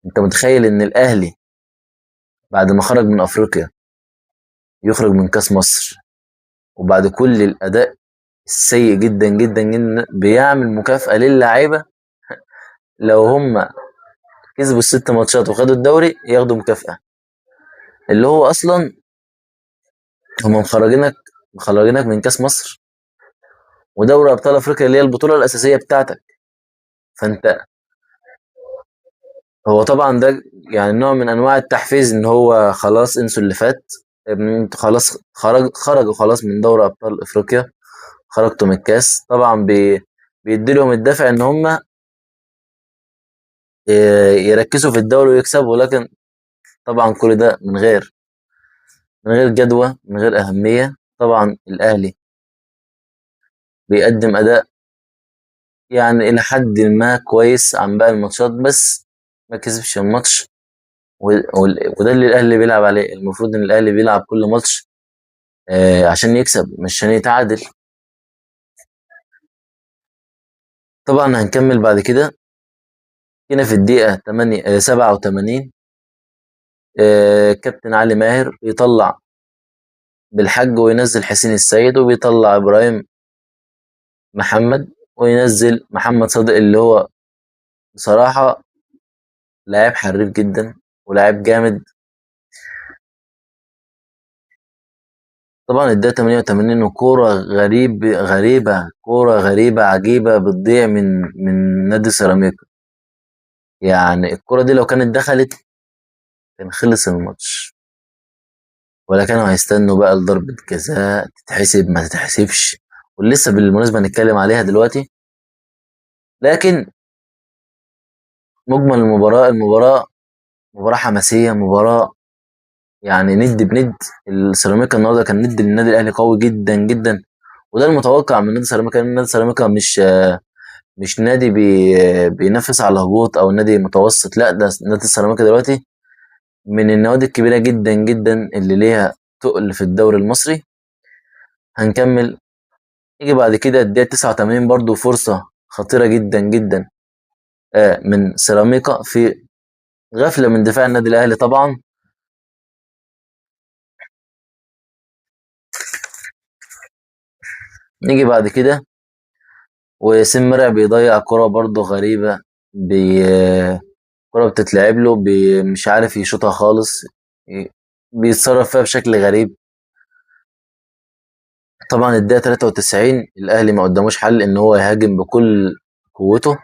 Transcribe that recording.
انت متخيل ان الاهلي بعد ما خرج من افريقيا يخرج من كاس مصر، وبعد كل الاداء السيء جدا جدا جدا بيعمل مكافأة للاعيبة لو هم كسبوا الست ماتشات وخدوا الدوري ياخدوا مكافأة، اللي هو اصلا هم مخرجينك من كاس مصر ودوري ابطال افريقيا اللي هي البطولة الاساسية بتاعتك. فانت هو طبعا ده يعني نوع من انواع التحفيز، ان هو خلاص انسوا اللي فات. انتوا خلاص خرجوا خلاص من دوري ابطال افريقيا، خرجتوا من الكاس. طبعا بيدي لهم الدافع ان هم يركزوا في الدوري ويكسبوا، لكن طبعا كل ده من غير جدوى، من غير اهميه. طبعا الاهلي بيقدم اداء يعني الى حد ما كويس عن باقي الماتشات، بس ما كسبش الماتش. وده اللي الاهلي بيلعب عليه. المفروض ان الاهلي بيلعب كل ماتش عشان يكسب مش عشان يتعادل. طبعا هنكمل بعد كده. هنا في الدقيقة 8 87 كابتن علي ماهر بيطلع بالحج وينزل حسين السيد، وبيطلع إبراهيم محمد وينزل محمد صادق، اللي هو بصراحة لاعب حريف جدا ولاعب جامد. طبعا الدقيقة 88 وكورة كورة غريبة عجيبة بتضيع من نادي سيراميكا. يعني الكورة دي لو كانت دخلت كان خلص الماتش، ولا كانوا هيستنوا بقى لضربة جزاء تتحسب ما تتحسبش، ولسه بالمناسبة هنتكلم عليها دلوقتي. لكن مجمل المباراة مباراة حماسية، مباراة يعني ند بند. السيراميكا النهارده كان ند للنادي الأهلي قوي جدا جدا، وده المتوقع من نادي سيراميكا. لأن نادي سيراميكا مش نادي بينافس على الهبوط أو نادي متوسط، لا ده نادي السيراميكا دلوقتي من النوادي الكبيرة جدا جدا اللي ليها تقل في الدوري المصري. هنكمل. يجي بعد كده الدقيقة 89 برضو فرصة خطيرة جدا جدا من سيراميكا في غفلة من دفاع النادي الأهلي طبعا. نيجي بعد كده وسمرع بيضيع كرة برضو غريبة. كرة بتتلعب له مش عارف يشوطها خالص، بيتصرف فيها بشكل غريب. طبعا الدقيقة 93 الأهلي ما قداموش حل إن هو يهاجم بكل قوته،